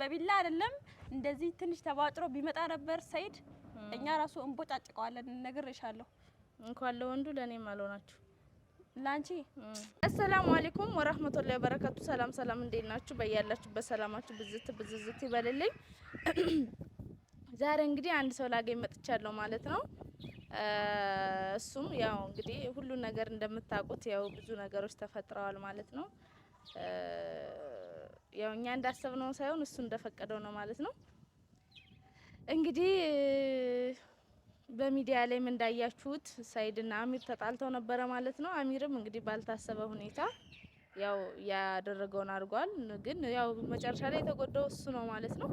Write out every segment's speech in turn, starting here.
በቢላ አይደለም እንደዚህ ትንሽ ተባጥሮ ቢመጣ ነበር ሰይድ እኛ ራሱ እንቦጫጭቀዋለን ነግሬሻለሁ እንኳን ለወንዱ ለኔም አልሆናችሁ ላንቺ አሰላሙ አለይኩም ወራህመቱላሂ ወበረካቱ ሰላም ሰላም እንዴት ናችሁ በያላችሁበት ሰላማችሁ ብዝት ይበልልኝ ዛሬ እንግዲህ አንድ ሰው ላገኝ መጥቻለሁ ማለት ነው እሱም ያው እንግዲህ ሁሉ ነገር እንደምታውቁት ያው ብዙ ነገሮች ተፈጥረዋል ማለት ነው ያው እኛ እንዳሰብነው ሳይሆን እሱ እንደፈቀደው ነው ማለት ነው እንግዲህ በሚዲያ ላይ ምን እንዳያችሁት ሰይድና አሚር ተጣልተው ነበር ማለት ነው አሚርም እንግዲህ ባልታሰበ ሁኔታ ያው ያደረገውን አድርጓል ግን ያው መጨረሻ ላይ የተጎዳው እሱ ነው ማለት ነው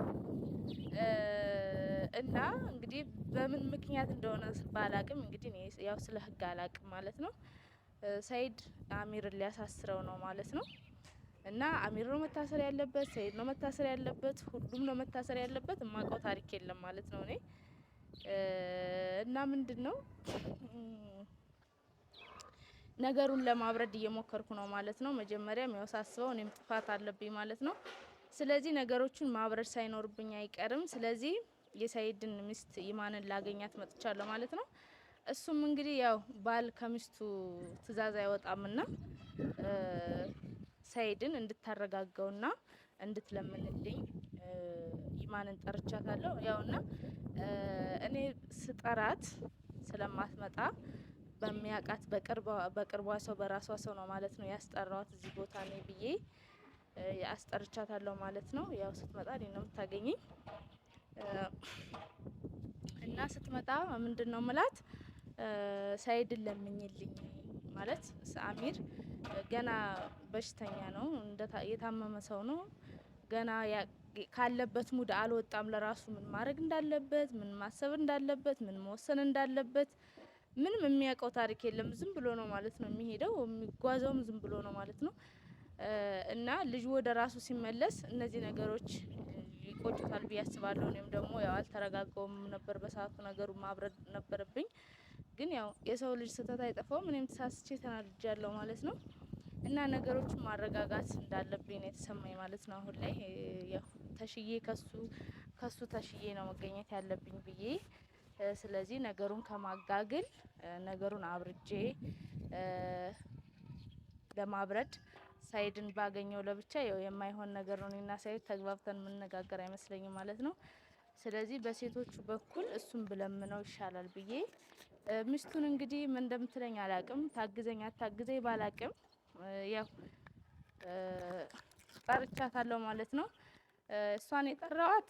እና እንግዲህ በምን ምክንያት እንደሆነ ባላቅም እንግዲህ እኔ ያው ስለ ህግ አላቅም ማለት ነው ሰይድ አሚርን ሊያሳስረው ነው ማለት ነው እና አሚር ነው መታሰር ያለበት ሰይድ ነው መታሰር ያለበት ሁሉም ነው መታሰር ያለበት ማቀው ታሪክ የለም ማለት ነው እኔ እና ምንድነው ነገሩን ለማብረድ እየሞከርኩ ነው ማለት ነው መጀመሪያም ያው ሳስበው እኔም ጥፋት አለብኝ ማለት ነው ስለዚህ ነገሮችን ማብረድ ሳይኖርብኝ አይቀርም ስለዚህ የሰይድን ሚስት ኢማንን ላገኛት መጥቻለሁ ማለት ነው እሱም እንግዲህ ያው ባል ከሚስቱ ትእዛዝ አይወጣምና ሰይድን እንድታረጋጋውና እንድትለምንልኝ ኢማንን ጠርቻታለሁ ያውና እኔ ስጠራት ስለማትመጣ በሚያቃት በቅርቧ ሰው በራሷ ሰው ነው ማለት ነው ያስጠራዋት እዚህ ቦታ ነኝ ብዬ ያስጠርቻታለሁ ማለት ነው ያው ስትመጣ እኔ ነው የምታገኘኝ እና ስትመጣ ምንድነው ምላት ሰይድን ለምኝልኝ ማለት አሚር ገና በሽተኛ ነው የታመመ ሰው ነው ገና ካለበት ሙድ አልወጣም ለራሱ ምን ማድረግ እንዳለበት ምን ማሰብ እንዳለበት ምን መወሰን እንዳለበት ምንም የሚያውቀው ታሪክ የለም ዝም ብሎ ነው ማለት ነው የሚሄደው የሚጓዘውም ዝም ብሎ ነው ማለት ነው እና ልጅ ወደ ራሱ ሲመለስ እነዚህ ነገሮች ይቆጩታል ቢያስባለሁ እኔም ደግሞ ያው አልተረጋጋውም ነበር በሰዓቱ ነገሩ ማብረድ ነበርብኝ ግን ያው የሰው ልጅ ስህተት አይጠፋውም እኔም ተሳስቼ ተናድጃለሁ ማለት ነው እና ነገሮችን ማረጋጋት እንዳለብኝ ነው የተሰማኝ ማለት ነው አሁን ላይ ያው ተሽዬ ከሱ ተሽዬ ነው መገኘት ያለብኝ ብዬ ስለዚህ ነገሩን ከማጋግል ነገሩን አብርጄ ለማብረድ ሰይድን ባገኘው ለብቻ ያው የማይሆን ነገር ነው እና ሰይድ ተግባብተን መነጋገር አይመስለኝም ማለት ነው ስለዚህ በሴቶቹ በኩል እሱን ብለምነው ይሻላል ብዬ ሚስቱን እንግዲህ ምን እንደምትለኝ አላቅም ታግዘኝ አታግዘኝ ባላቅም ያው ጠርቻታለሁ ማለት ነው እሷን የጠራዋት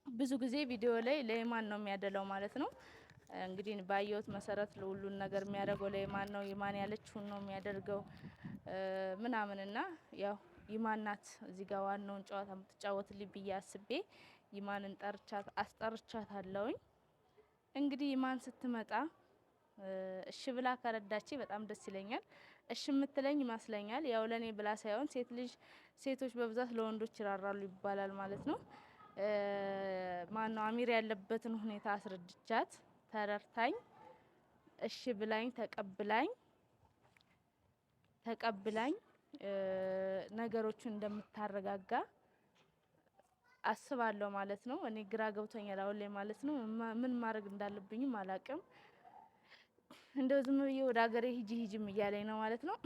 ብዙ ጊዜ ቪዲዮ ላይ ለኢማን ነው የሚያደለው ማለት ነው እንግዲህ ባየሁት መሰረት ለሁሉን ነገር የሚያደርገው ለኢማን ነው ኢማን ያለችውን ነው የሚያደርገው ምናምንና ያው ኢማን ናት እዚህ ጋር ዋናውን ጨዋታ የምትጫወትልኝ ብዬ አስቤ ኢማንን አስጠርቻታለሁኝ እንግዲህ ኢማን ስትመጣ እሺ ብላ ከረዳቼ በጣም ደስ ይለኛል እሺ የምትለኝ ይመስለኛል ያው ለኔ ብላ ሳይሆን ሴቶች በብዛት ለወንዶች ይራራሉ ይባላል ማለት ነው ማነው አሚር ያለበትን ሁኔታ አስረድቻት ተረርታኝ እሺ ብላኝ ተቀብላኝ ነገሮችን እንደምታረጋጋ አስባለሁ ማለት ነው እኔ ግራ ገብቶኛል አሁን ላይ ማለት ነው ምን ማድረግ እንዳለብኝም አላቅም እንደው ዝም ብዬ ወደ ሀገሬ ሂጂም እያለኝ ነው ማለት ነው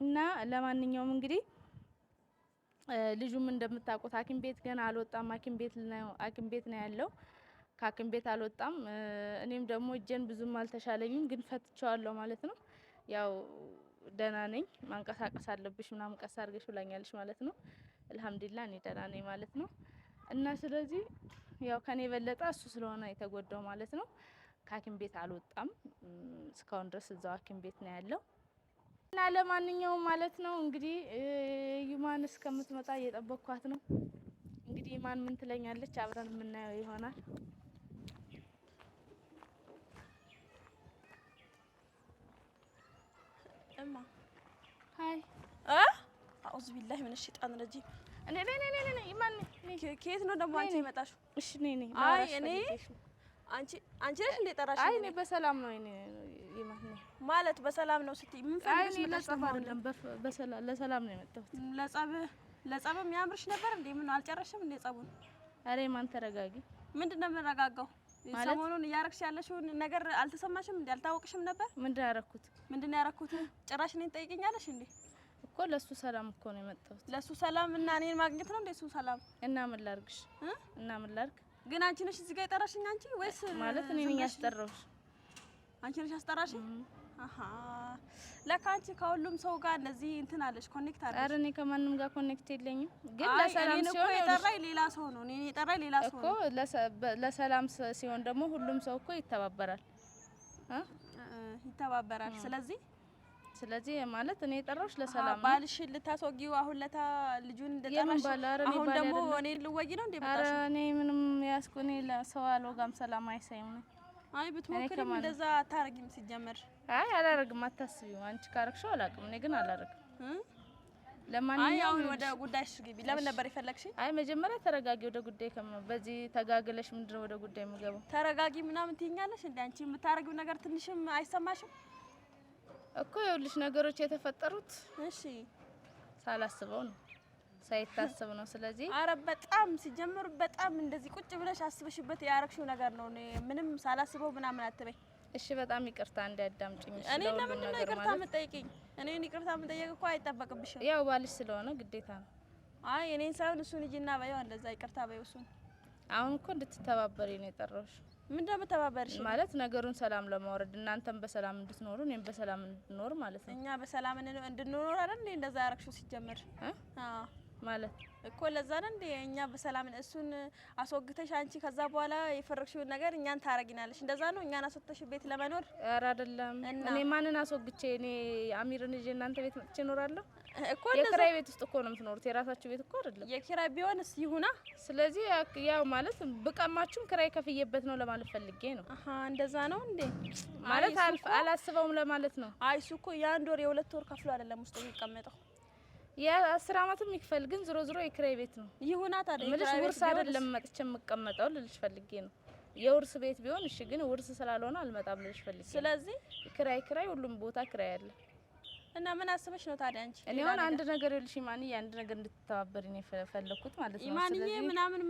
እና ለማንኛውም እንግዲህ ልጁም እንደምታውቁት ሐኪም ቤት ገና አልወጣም ሐኪም ቤት ነው ያለው ከሐኪም ቤት አልወጣም እኔም ደግሞ እጄን ብዙም አልተሻለኝም ግን ፈትቼዋለሁ ማለት ነው ያው ደህና ነኝ ማንቀሳቀስ አለብሽ ምናምን ቀስ አድርገሽ ብላኛለሽ ማለት ነው አልহামዱሊላህ እኔ ደህና ነኝ ማለት ነው እና ስለዚህ ያው ከኔ በለጠ እሱ ስለሆነ የተጎዳው ማለት ነው ከሐኪም ቤት አልወጣም እስካሁን ድረስ እዛው ሐኪም ቤት ነው ያለው እና ለማንኛውም ማለት ነው እንግዲህ ኢማን እስከምትመጣ እየጠበቅኳት ነው እንግዲህ ኢማን ምን ትለኛለች አብረን የምናየው ይሆናል እማ ሃይ አውዝ ቢላሂ ምን الشيطان الرجيم እኔ ኢማን ከየት ነው ደግሞ አንቺ የመጣሽው እሺ ነኝ አይ እኔ አንቺ ነሽ እንደ ጠራሽ አይ እኔ በሰላም ነው እኔ ኢማን ማለት በሰላም ነው ስትይ ምን ፈልገሽ ለጸብ አይደለም ለሰላም ነው የመጣሁት ለጸብ ለጸብም ያምርሽ ነበር እንዴ? ምን አልጨረሽም እንዴ ጸቡን? አሬ ማን ተረጋጊ። ምንድነው የምረጋጋው? ሰሞኑን እያረግሽ ያለሽውን ነገር አልተሰማሽም እንዴ? አልታወቅሽም ነበር? ምንድነው ያረኩት? ምንድነው ያረኩት? ጭራሽ እኔን ጠይቀኛለሽ እንዴ? እኮ ለሱ ሰላም እኮ ነው የመጣሁት። ለሱ ሰላም እና እኔን ማግኘት ነው እንዴ? እሱ ሰላም እና ምን ላርግሽ? እና ምን ላርግ? ግን አንቺ ነሽ እዚህ ጋር የጠራሽኝ አንቺ ወይስ ማለት እኔ ነኝ ያስጠራሁሽ? አንቺ ነሽ ያስጠራሽኝ? አሃ ለካ አንቺ ከሁሉም ሰው ጋር እንደዚህ እንትን አለሽ፣ ኮኔክት አለሽ። አረ እኔ ከማንም ጋር ኮኔክት የለኝም። ግን ለሰላም ሲሆን የጠራኝ ሌላ ሰው ነው። እኔ የጠራኝ ሌላ ሰው ነው እኮ። ለሰላም ሲሆን ደግሞ ሁሉም ሰው እኮ ይተባበራል ይተባበራል። ስለዚህ ማለት እኔ የጠራሁሽ ለሰላም ነው። ባልሽን ልታስወጊው አሁን ለታ ልጁን እንደጠራሽ አሁን ደግሞ እኔ ልወጊ ነው እንዴ? አረ እኔ ምንም ያስኩ እኔ ለሰው አልወጋም። ሰላም አይሳይም ነው። አይ ብትሞክሪም እንደዛ አታረጊም ሲጀመር። አይ አላረግም፣ አታስቢው። አንቺ ካረግሽው አላውቅም፣ እኔ ግን አላረግም። ለማንኛውም ወደ ጉዳይሽ ግቢ። ለምን ነበር የፈለግሽኝ? አይ መጀመሪያ ተረጋጊ። ወደ ጉዳይ በዚህ ተጋግለሽ ምንድነው ወደ ጉዳይ የምገባው? ተረጋጊ ምናምን ትይኛለሽ እንዴ? አንቺ የምታረጊው ነገር ትንሽም አይሰማሽም እኮ? ይኸውልሽ ነገሮች የተፈጠሩት እሺ ሳላስበው ነው፣ ሳይታሰብ ነው። ስለዚህ አረ በጣም ሲጀምር በጣም እንደዚህ ቁጭ ብለሽ አስበሽበት ያረግሽው ነገር ነው። ምንም ሳላስበው ምናምን አትበይ እሺ። በጣም ይቅርታ እንዲያዳምጪኝ። እኔ ለምን ነው ይቅርታ የምጠይቂኝ? እኔን ይቅርታ መጠየቅ እኮ አይጠበቅብሽም። ያው ባልሽ ስለሆነ ግዴታ ነው። አይ እኔን ሳይሆን እሱን ሂጂና በይው፣ እንደዛ ይቅርታ በይው እሱን። አሁን እኮ እንድትተባበሪ ነው የጠራሁሽ። ምንድን ነው የምተባበርሽ? ማለት ነገሩን ሰላም ለማውረድ እናንተም በሰላም እንድትኖሩ እኔም በሰላም እንድኖር ማለት ነው። እኛ በሰላም እንድንኖር አይደል እንዴ እንደዛ ያረግሽው ሲጀመር? አዎ ማለት እኮ ለዛ ነው እንዴ እኛ በሰላም እሱን አስወግተሽ አንቺ ከዛ በኋላ የፈረግሽውን ነገር እኛን ታረጊናለሽ። እንደዛ ነው እኛን አስወጥተሽ ቤት ለመኖር? ኧረ አይደለም። እኔ ማንን አስወግቼ እኔ አሚርን ይዤ እናንተ ቤት መጥቼ እኖራለሁ እኮ? የኪራይ ቤት ውስጥ እኮ ነው የምትኖሩት። የራሳችሁ ቤት እኮ አይደለም። የኪራይ ቢሆንስ ይሁና። ስለዚህ ያው ማለት ብቀማችሁም ኪራይ ከፍዬበት ነው ለማለት ፈልጌ ነው። አሃ እንደዛ ነው እንዴ? ማለት አላስበውም ለማለት ነው። አይ እሱ እኮ የአንድ ወር የሁለት ወር ከፍሎ አይደለም ውስጥ የሚቀመጠው። የ10 አመትም ይክፈል፣ ግን ዝሮ ዝሮ የኪራይ ቤት ነው። ይሁና ታዲያ ምንሽ ውርስ አይደለም መጥቼ የምቀመጠው ልልሽ ፈልጌ ነው። የውርስ ቤት ቢሆን እሺ፣ ግን ውርስ ስላልሆነ አልመጣም ልልሽ ፈልጌ። ስለዚህ ኪራይ ሁሉም ቦታ ኪራይ አለ። እና ምን አስበሽ ነው ታዲያ አንቺ? እኔ አሁን አንድ ነገር ይልሽ ማንዬ፣ አንድ ነገር እንድትተባበሪኝ የፈለኩት ማለት ነው። ማንዬ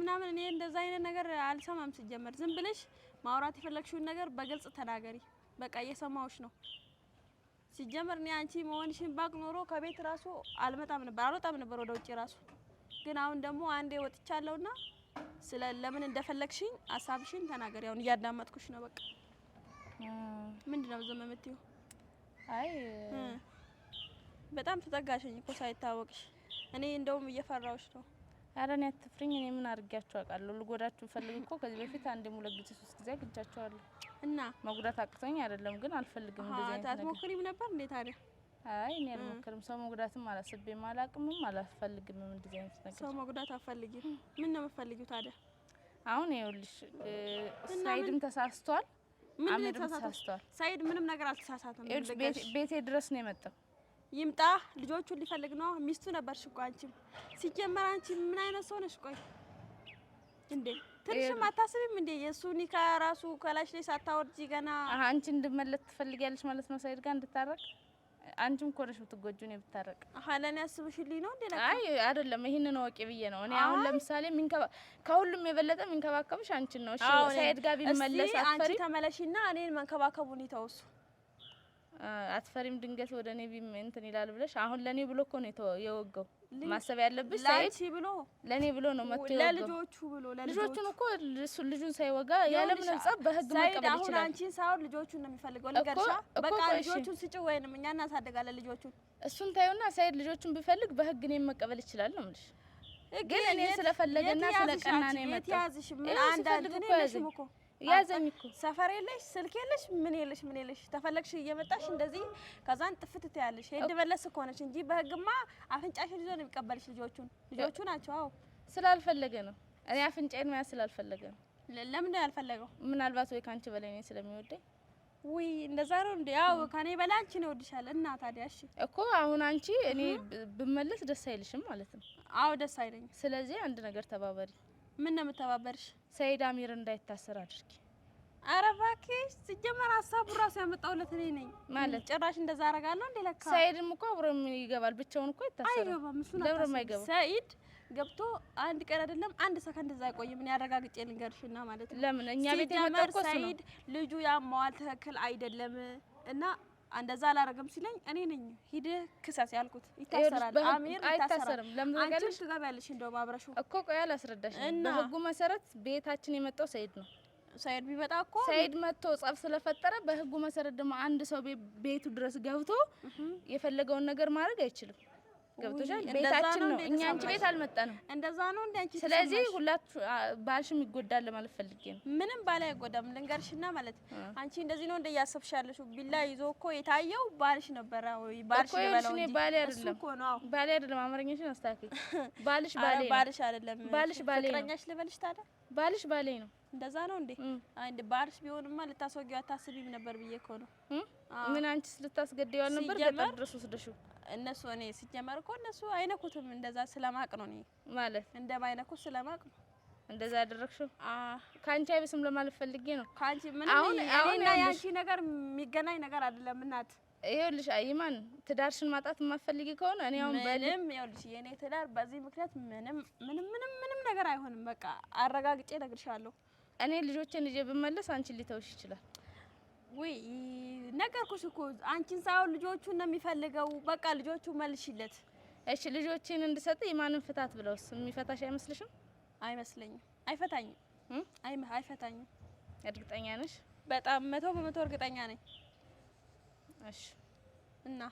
ምናምን እኔ እንደዛ አይነት ነገር አልሰማም ሲጀመር። ዝም ብለሽ ማውራት የፈለግሽውን ነገር በግልጽ ተናገሪ። በቃ እየሰማሁሽ ነው። ሲጀመር እኔ አንቺ መሆንሽን ባቅ ኖሮ ከቤት ራሱ አልወጣም ነበር ወደ ውጪ ራሱ። ግን አሁን ደግሞ አንዴ ወጥቻለሁና ስለ ለምን እንደፈለግሽኝ ሀሳብሽን ተናገሪ። አሁን እያዳመጥኩሽ ነው። በቃ ምንድነው ዝም የምትይው? አይ በጣም ተጠጋሽኝ እኮ ሳይታወቅሽ። እኔ እንደውም እየፈራሁሽ ነው። ኧረ እኔ አትፍሪኝ። እኔ ምን አድርጊያችሁ አውቃለሁ? ልጎዳችሁ ፈልግ እኮ ከዚህ በፊት አንዴ ሙሉ ጊዜ 3 ጊዜ አግኝቻችኋለሁ እና መጉዳት አቅቶኝ አይደለም፣ ግን አልፈልግም እንደዚህ አይነት ነገር። አትሞክሪም ነበር እንዴ ታዲያ? አይ እኔ አልሞክርም። ሰው መጉዳትም አላስቤም አላቅምም አላስፈልግም እንደዚህ አይነት ነገር። ሰው መጉዳት አትፈልጊም? ምን ነው የምትፈልጊው ታዲያ? አሁን ይኸውልሽ ሳይድም ተሳስቷል፣ አሚርም ተሳስቷል። ሳይድ ምንም ነገር አልተሳሳተም። ቤቴ ድረስ ነው የመጣው። ይምጣ፣ ልጆቹን ሊፈልግ ነው። ሚስቱ ነበርሽ እኮ አንቺም። ሲጀመር አንቺ ምን አይነት ሰው ነሽ? ቆይ እንዴ ትንሽም አታስቢም እንዴ? የሱ ኒካ ራሱ ከላሽ ላይ ሳታወርጂ ገና አንቺ እንድመለስ ትፈልጊያለሽ ማለት ነው? ሳይድ ጋር እንድታረቅ አንቺም እኮ ነሽ ብትጎጂው ነው ብታረቅ። ለኔ አስብሽልኝ ነው እንዴ? አይ አይደለም፣ ይሄንን ወቂ ብዬ ነው እኔ። አሁን ለምሳሌ ከሁሉም የበለጠ የሚንከባከብሽ አንቺን ነው። እሺ ሳይድ ጋር ቢመለስ አትፈሪ? አንቺ ተመለሽና እኔን መንከባከቡን ይተውሱ። አትፈሪም? ድንገት ወደ እኔ ቢም እንትን ይላል ብለሽ አሁን ለኔ ብሎ እኮ ነው የወጋው። ማሰብ ያለብሽ ሳይድ ለኔ ብሎ ነው መጥቶ የወጋው። ለልጆቹ ብሎ ልጆቹን እኮ ልጁን ሳይወጋ ያለምን ጸብ በህግ መቀበል ይችላል። አሁን አንቺን ሳይሆን ልጆቹን ነው የሚፈልገው። ልገርሻ በቃ ልጆቹን ስጪ፣ ወይንም እኛ እናሳድጋለን ልጆቹን። እሱን ታዩና ሳይድ ልጆቹን ቢፈልግ በህግ ነው መቀበል ይችላል ነው የምልሽ። ግን እኔ ስለፈለገና ስለቀና ነው የመጣው። ያዝሽ ምን አንዳንድ እኔ ነሽም እኮ ያዘኝ እኮ ሰፈር የለሽ ስልክ የለሽ ምን የለሽ ተፈለግሽ እየመጣሽ እንደዚህ ከዛን ጥፍት ትያለሽ። ሄድ መለስ እኮ ነሽ እንጂ በህግማ አፍንጫሽን ይዞ ነው የሚቀበልሽ። ልጆቹ ናቸው። አዎ ስላልፈለገ ነው። እኔ አፍንጫዬን መያዝ ስላልፈለገ ነው። ለምን ነው ያልፈለገው? ምናልባት ወይ ካንቺ በላይ ነው ስለሚወደኝ። ውይ እንደዛ ነው እንዴ? ያው ከኔ በላይ አንቺ ነው ወድሻል። እና ታዲያ እሺ እኮ አሁን አንቺ እኔ ብመለስ ደስ አይልሽም ማለት ነው? አዎ ደስ አይለኝም። ስለዚህ አንድ ነገር ተባበሪ። ምን ነው የምተባበርሽ? ሰይድ አሚር እንዳይታሰር አድርጊ። ኧረ እባክሽ ሲጀመር ሀሳቡ ራሱ ያመጣውለት እኔ ነኝ ማለት ጭራሽ እንደዛ አደርጋለሁ እንዴ ለካ ሰይድም እኮ አብሮ ይገባል ብቻውን እኮ ይታሰራል አይገባም እሱ ነው ሰይድ ገብቶ አንድ ቀን አይደለም አንድ ሰከንድ እዛ አይቆይም እኔ አረጋግጬ ልንገርሽና ማለት ነው ለምን እኛ ቤት የመጣው እኮ እሱ ነው ሰይድ ልጁ ያማዋል ትክክል አይደለም እና እንደዛ አላረገም ሲለኝ እኔ ነኝ ሂድ ክሰስ ያልኩት ይታሰራል አሚር አይታሰርም ለምን አንቺ ትገቢያለሽ እንደው ማብረሹ እኮ ቆይ አላስረዳሽ በህጉ መሰረት ቤታችን የመጣው ሰይድ ነው ሰይድ ቢመጣ እኮ ሰይድ መጥቶ ጸብ ስለፈጠረ በህጉ መሰረት ደግሞ አንድ ሰው ቤቱ ድረስ ገብቶ የፈለገውን ነገር ማድረግ አይችልም ገብቶሻል ቤታችን ነው እኛ አንቺ ቤት አልመጣንም እንደዛ ነው እንዴ አንቺ ስለዚህ ሁላችሁ ባልሽም ይጎዳል ለማለት ፈልጌ ነው ምንም ባላ አይጎዳም ልንገርሽና ማለት አንቺ እንደዚህ ነው እንደ ያሰብሻለሽ ቢላ ይዞ እኮ የታየው ባልሽ ነበር ወይ ባልሽ ይበላው እንጂ ባሌ አይደለም ባሌ አይደለም አማርኛሽን አስተካክል ባልሽ ባሌ ነው ባልሽ አይደለም ባልሽ ባሌ ነው ፍቅረኛሽ ልበልሽ ታዲያ ባልሽ ባሌ ነው እንደዛ ነው እንዴ አንድ ባልሽ ቢሆንማ ልታስወጊው አታስቢም ነበር ብዬ እኮ ነው ምን አንቺስ ልታስገድዩ አልነበር ከተድረሱ ወስደሽው እነሱ እኔ ሲጀመር እኮ እነሱ አይነኩትም እንደዛ ስለማቅ ነው እኔ ማለት እንደማይነኩት ስለማቅ ነው እንደዛ ያደረግሽው ካንቺ አይብስም ለማለት ፈልጌ ነው ካንቺ ምን እኔና ያንቺ ነገር የሚገናኝ ነገር አይደለም እናት ይኸውልሽ አይማን ትዳርሽን ማጣት የማትፈልጊ ከሆነ እኔ አሁን ምንም ይኸውልሽ የኔ ትዳር በዚህ ምክንያት ምንም ነገር አይሆንም በቃ አረጋግጬ እነግርሻለሁ እኔ ልጆችን ልጄ ብመለስ አንቺ ሊተውሽ ይችላል ወይ ነገርኩሽ እኮ አንቺን ሳይሆን ልጆቹን ነው የሚፈልገው በቃ ልጆቹ መልሽለት እሺ ልጆችን እንድሰጥ የማንን ፍታት ብለውስ የሚፈታሽ አይመስልሽም አይመስለኝም አይፈታኝም አይፈታኝም እርግጠኛ ነሽ በጣም 100% እርግጠኛ ነኝ እሺ እና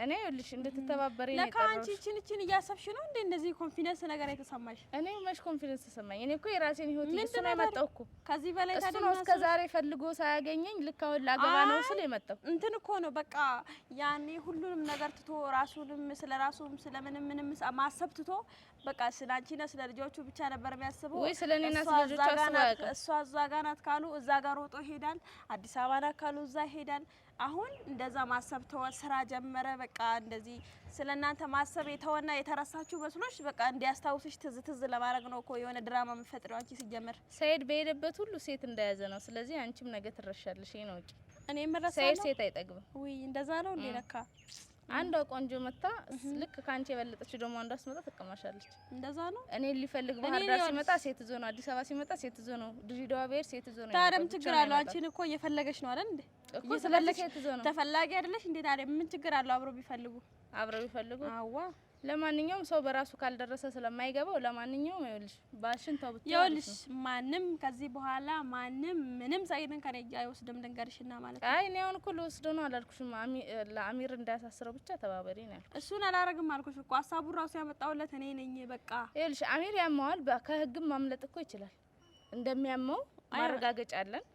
እኔ ልሽ እንድትተባበሪ ነው ለካ አንቺ እቺን እያሰብሽ ነው እንዴ እንደዚህ ኮንፊደንስ ነገር የተሰማሽ እኔ መች ኮንፊደንስ ተሰማኝ እኔ እኮ የራሴን ህይወት እሱ ነው የመጣው እኮ ከዚህ በላይ ታዲያ ነው እስከ ዛሬ ፈልጎ ሳያገኘኝ ልክ አሁን ላገባ ነው ስለ የመጣው እንትን እኮ ነው በቃ ያኔ ሁሉንም ነገር ትቶ ራሱንም ስለራሱም ስለምንም ማሰብ ትቶ በቃ ስላንቺና ስለ ልጆቹ ብቻ ነበር የሚያስበው ወይ ስለኔና ስለ ልጆቹ አስባለሁ እሷ እዛ ጋር ናት ካሉ እዛ ጋር ሮጦ ሄዳል አዲስ አበባ ናት ካሉ እዛ ሄዳል አሁን እንደዛ ማሰብ ተወ ስራ ጀመረ በቃ እንደዚህ ስለናንተ ማሰብ የተወና የተረሳችሁ መስሎሽ በቃ እንዲያስታውስሽ ትዝ ለማድረግ ነው እኮ የሆነ ድራማ መፈጥረው አንቺ ሲጀመር ሰይድ በሄደበት ሁሉ ሴት እንደያዘ ነው ስለዚህ አንቺም ነገ ትረሻለሽ ይሄ ነው እጪ እኔ መረሳለሁ ሰይድ ሴት አይጠግብም ወይ እንደዛ ነው እንዴ ለካ አንዷ ቆንጆ መጣ ልክ ካንቺ የበለጠች ደግሞ አንዷ አስመጣ ተቀማሻለች እንደዛ ነው እኔ ሊፈልግ ባህር ዳር ሲመጣ ሴት ዞ ነው አዲስ አበባ ሲመጣ ሴት ዞ ነው ድሬዳዋ ብሄር ሴት ዞ ነው ታረም ችግር አለው አንቺን እኮ እየፈለገች ነው አይደል እንዴ እኮ ስለለሽ ሴት ዞ ነው ተፈላጊ አይደለሽ እንዴ ታዲያ ምን ችግር አለው አብረው ቢፈልጉ አዋ ለማንኛውም ሰው በራሱ ካልደረሰ ስለማይገባው ለማንኛውም ይኸውልሽ ባሽን ተውብት ይኸውልሽ ማንም ከዚህ በኋላ ማንም ምንም ሳይድን ከኔ አይወስድም ልንገርሽና ማለት ነው አይ እኔ አሁን እኮ ልወስዶ ነው አላልኩሽም ለአሚር እንዳያሳስረው ብቻ ተባበሪ ነው ያልኩሽ እሱን አላረግም አልኩሽ እኮ ሀሳቡ ራሱ ያመጣውለት እኔ ነኝ በቃ ይኸውልሽ አሚር ያማዋል ከህግም ማምለጥ እኮ ይችላል እንደሚያመው ማረጋገጫ አለን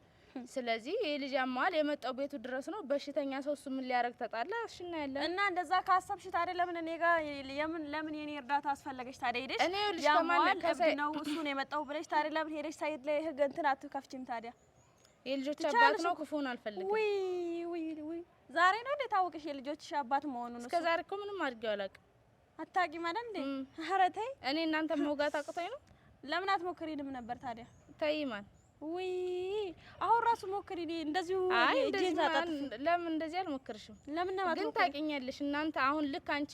ስለዚህ የልጅ ያማል የመጣው ቤቱ ድረስ ነው በሽተኛ ሰው እሱ ምን ሊያረግ ተጣላ እሺና ያለ እና እንደዛ ካሰብሽ ታዲያ ለምን እኔ ጋር ለምን የኔ እርዳታ አስፈለገሽ ታዲያ ሄደሽ እኔ ልጅ ከማን ከሰይ ነው እሱ ነው የመጣው ብለሽ ታዲያ ለምን ሄደሽ ሳይድ ላይ ህግ እንትን አትከፍቺም ታዲያ የልጆች አባት ነው ክፉን አልፈልግም ወይ ዛሬ ነው እንዴ ታወቅሽ የልጆችሽ አባት መሆኑን እስከ ዛሬ እኮ ምንም አድርጌው አላውቅም አታውቂም አይደል እንዴ ኧረ ተይ እኔ እናንተ መውጋት አቅቶኝ ነው ለምን አትሞክሪንም ነበር ታዲያ ተይማን ወይ አሁን ራሱ ሞክሪ እንደዚሁ እጄን ታጣጥ ለምን እንደዚህ አልሞክርሽም ለምን ነው ግን ታውቂኛለሽ እናንተ አሁን ልክ አንቺ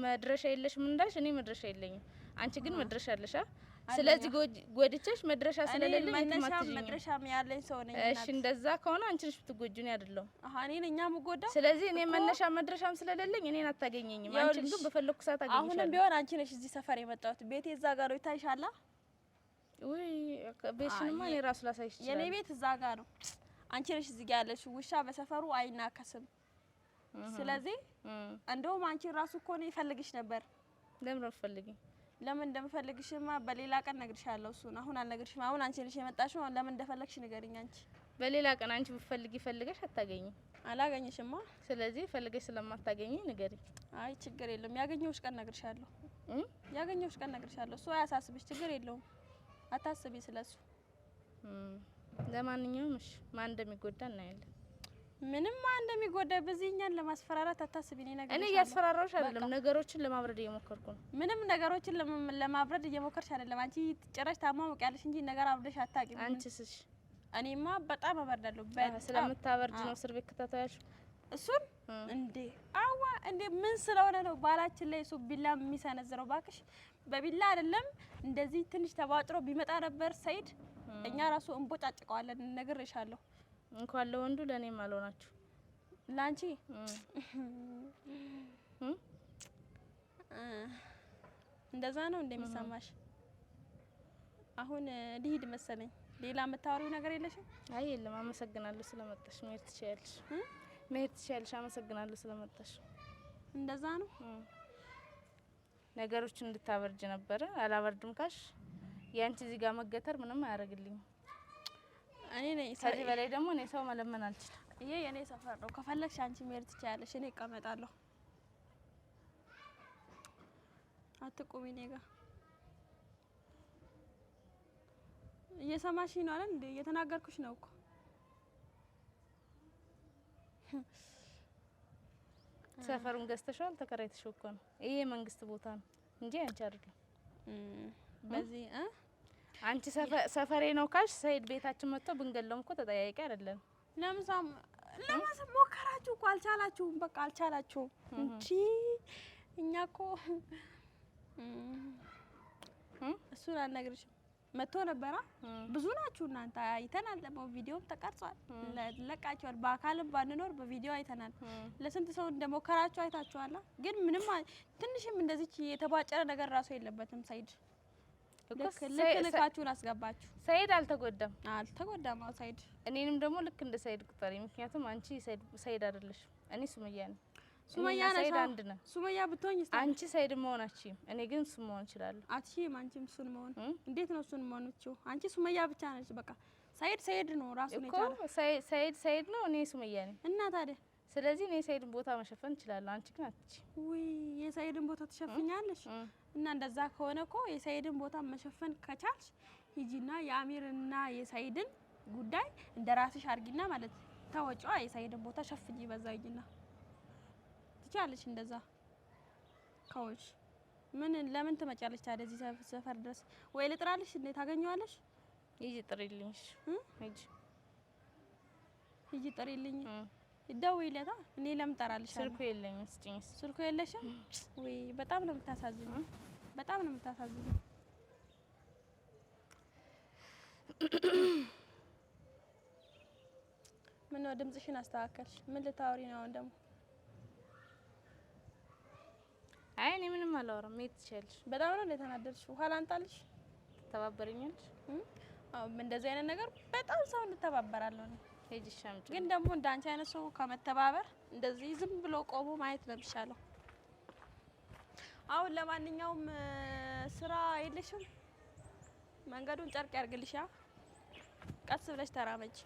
መድረሻ የለሽም እንዳልሽ እኔ መድረሻ የለኝም አንቺ ግን መድረሻ አለሽ ስለዚህ ጎድቼሽ መድረሻ ስለሌለኝ መድረሻ ያለኝ ሰው ነኝ እሺ እንደዛ ከሆነ አንቺ ነሽ ብትጎጂኝ አይደለም እኔ ነኝ የምጎዳው ስለዚህ እኔ መነሻ መድረሻም ስለሌለኝ እኔን አታገኘኝም አንቺ ግን በፈለኩ ሰዓት አገኝሻለሁ አሁንም ቢሆን አንቺ ነሽ እዚህ ሰፈር የመጣሁት ቤቴ እዛ ጋር ነው ይታይሻላ ወይ ቤትሽንማ እኔ ራሱ ላሳይሽ ይችላል የኔ ቤት እዛ ጋር ነው አንቺ ነሽ እዚህ ጋር ያለሽ ውሻ በሰፈሩ አይናከስም ስለዚህ እንደውም አንቺ ራሱ እኮ ነው ይፈልግሽ ነበር ለምን አትፈልጊኝ ለምን እንደምፈልግሽማ በሌላ ቀን ነግርሻለሁ እሱን አሁን አልነግርሽም አሁን አንቺ ነሽ የመጣሽው ለምን እንደፈለግሽ ንገሪኝ አንቺ በሌላ ቀን አንቺ ብትፈልጊ ፈልገሽ አታገኚኝ አላገኝሽማ ስለዚህ ፈልገሽ ስለማታገኚኝ ንገሪኝ አይ ችግር የለም ያገኘሁሽ ቀን ነግርሻለሁ ያገኘሁሽ ቀን ነግርሻለሁ እሱ አያሳስብሽ ችግር የለውም አታስቢ ስለሱ ለማንኛውም እሺ ማን እንደሚጎዳ እናያለን ምንም ማን እንደሚጎዳ በዚህኛን ለማስፈራራት አታስቢ እኔ ያስፈራራውሽ አይደለም ነገሮችን ለማብረድ እየሞከርኩ ነው ምንም ነገሮችን ለማብረድ እየሞከርሽ አይደለም አንቺ ጭራሽ ታማሙቅ ያለሽ እንጂ ነገር አብረሽ አታቂም አንቺስ እኔማ በጣም አበርዳለሁ። በጣም ስለምታበርድ ነው እስር ቤት ከተታያሽ እሱን እንዴ አዋ እንዴ ምን ስለሆነ ነው ባላችን ላይ እሱ ቢላ የሚሰነዝረው? ባክሽ በቢላ አይደለም እንደዚህ ትንሽ ተባጥሮ ቢመጣ ነበር ሰይድ፣ እኛ ራሱ እንቦጫጭቀዋለን። ነግሬሻለሁ። እንኳን ለወንዱ ለኔም አልሆናችሁ ላንቺ እንደዛ ነው እንደሚሰማሽ። አሁን ልሂድ መሰለኝ። ሌላ የምታወሪው ነገር የለሽም? አይ የለም። አመሰግናለሁ ስለመጣሽ። መሄድ ትችያለሽ። መሄድ ትችያለሽ። አመሰግናለሁ ስለመጣሽ። እንደዛ ነው ነገሮችን እንድታበርጅ ነበረ። አላበርድም ካሽ ያንቺ እዚህ ጋር መገተር ምንም አያደርግልኝም። እኔ ነኝ ከዚህ በላይ ደግሞ እኔ ሰው መለመን አልችልም። ይሄ የኔ ሰፈር ነው። ከፈለግሽ አንቺ መሄድ ትችያለሽ። እኔ እቀመጣለሁ። አትቁሚ እኔ ጋር። እየሰማሽኝ ነው አይደል? እንዴ እየተናገርኩሽ ነው እኮ። ሰፈሩን ገዝተሻል? ተከራይተሽው እኮ ነው። ይሄ መንግስት ቦታ ነው እንጂ አንቺ አይደለም። በዚህ አንቺ ሰፈሬ ነው ካሽ ሰይድ ቤታችን መጥቶ ብንገለውም እኮ ተጠያቂ አይደለም። ለምሳም ሞከራችሁ እኮ አልቻላችሁም። በቃ አልቻላችሁም እንጂ እኛ እኮ እሱን አልነግርሽም። መጥቶ ነበራ። ብዙ ናችሁ እናንተ። አይተናል። ደግሞ ቪዲዮም ተቀርጿል፣ ለቃችኋል። በአካልም ባንኖር በቪዲዮ አይተናል። ለስንት ሰው እንደሞከራችሁ አይታችኋል። ግን ምንም ትንሽም እንደዚች የተባጨረ ነገር ራሱ የለበትም ሰይድ። ልክልካችሁን አስገባችሁ። ሰይድ አልተጎዳም። አልተጎዳም። አዎ ሰይድ። እኔንም ደግሞ ልክ እንደ ሰይድ ቁጠሪ። ምክንያቱም አንቺ ሰይድ አይደለሽ። እኔ ሱመያ ነኝ። ሱመያ ነሽ? ሰይድ አንድ ነን። ሱመያ ብትሆኝ አንቺ ሰይድ መሆናችሁ እኔ ግን እሱ መሆን እችላለሁ። አትሺም። አንቺም እሱን መሆን እንዴት ነው እሱን መሆን እቺው? አንቺ ሱመያ ብቻ ነሽ። በቃ ሰይድ ነው ራሱ ነው እኮ ሰይድ ነው። እኔ ሱመያ ነኝ። እና ታዲያ ስለዚህ እኔ ሰይድን ቦታ መሸፈን እችላለሁ። አንቺ ግን አትችይ። ውይ የሰይድን ቦታ ትሸፍኛለሽ? እና እንደዛ ከሆነ እኮ የሰይድን ቦታ መሸፈን ከቻልሽ ሂጂና የአሚርና የሰይድን ጉዳይ እንደራስሽ አርጊና ማለት ታወጪዋ የሰይድን ቦታ ሸፍኝ። በዛ ሂጂና ትቻለሽ። እንደዛ ከሆንሽ ምን ለምን ትመጫለሽ ታዲያ እዚህ ሰፈር ድረስ? ወይ ልጥራልሽ እንዴ? ታገኘዋለሽ? ሂጂ ጥሪልኝ። ሂጂ ጥሪልኝ። ደውይለታ። እኔ ለምን ጠራልሽ? ስልኩ የለኝም። ስጪኝ። ስልኩ የለሽም? ወይ በጣም ነው የምታሳዝኝ። በጣም ነው የምታሳዝኝ። ምን ነው ድምጽሽን አስተካከልሽ? ምን ልታወሪ ነው አሁን ደግሞ? አይ እኔ ምንም አላወራም። መሄድ ትችያለሽ። በጣም ነው እንደተናደድሽ። ውሃ ላንጣልሽ? ተባበረኛለሽ? አዎ እንደዚህ አይነት ነገር በጣም ሰው እንተባበራለሁ ነው። ግን ደግሞ እንዳንቺ አይነት ሰው ከመተባበር እንደዚህ ዝም ብሎ ቆሞ ማየት ነው የሚሻለው። አሁን ለማንኛውም ስራ የለሽም? መንገዱን ጨርቅ ያርግልሽ። ቀስ ብለሽ ተራመጂ።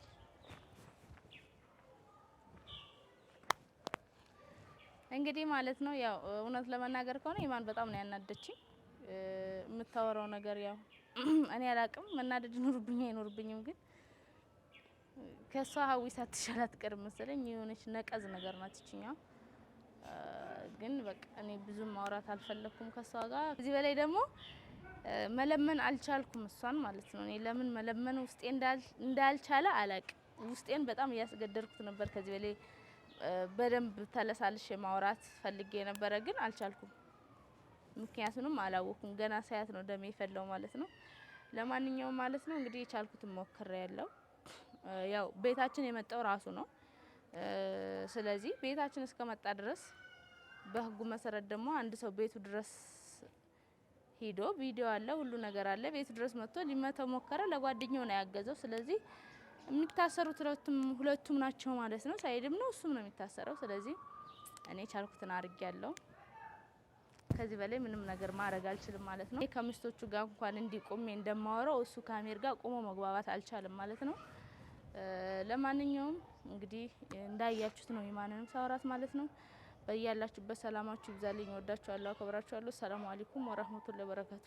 እንግዲህ ማለት ነው ያው እውነት ለመናገር ከሆነ ኢማን በጣም ነው ያናደችኝ። የምታወራው ነገር ያው እኔ አላቅም። መናደድ ይኖርብኝ አይኖርብኝም ግን ከሷ ሀዊ ሳትሻል አትቀርም መሰለኝ። የሆነች ነቀዝ ነገር ናት እቺኛ። ግን በቃ እኔ ብዙም ማውራት አልፈለኩም ከሷ ጋር። እዚህ በላይ ደግሞ መለመን አልቻልኩም እሷን ማለት ነው። እኔ ለምን መለመን ውስጤ እንዳልቻለ አላቅም። ውስጤን በጣም እያስገደርኩት ነበር። ከዚህ በላይ በደንብ ተለሳልሽ ማውራት ፈልጌ ነበረ ግን አልቻልኩም። ምክንያቱንም አላወኩም። ገና ሳያት ነው ደሜ የፈለው ማለት ነው። ለማንኛውም ማለት ነው እንግዲህ የቻልኩትን ሞክሬያለሁ። ያው ቤታችን የመጣው ራሱ ነው። ስለዚህ ቤታችን እስከመጣ ድረስ በህጉ መሰረት ደግሞ አንድ ሰው ቤቱ ድረስ ሄዶ ቪዲዮ አለ፣ ሁሉ ነገር አለ። ቤቱ ድረስ መጥቶ ሊመታው ሞከረ። ለጓደኛው ነው ያገዘው። ስለዚህ የሚታሰሩት ሁለቱም ናቸው ማለት ነው። ሳይድም ነው እሱም ነው የሚታሰረው። ስለዚህ እኔ ቻልኩትን አድርጌያለሁ። ከዚህ በላይ ምንም ነገር ማድረግ አልችልም ማለት ነው። ከሚስቶቹ ጋር እንኳን እንዲቆም እንደማወራው እሱ ከአሜር ጋር ቆሞ መግባባት አልቻለም ማለት ነው። ለማንኛውም እንግዲህ እንዳያችሁት ነው ኢማንንም ሳወራት ማለት ነው። በያላችሁበት ሰላማችሁ ይብዛልኝ። ወዳችኋለሁ፣ አከብራችኋለሁ። ሰላም አለይኩም ወራህመቱላሂ ወበረካቱ።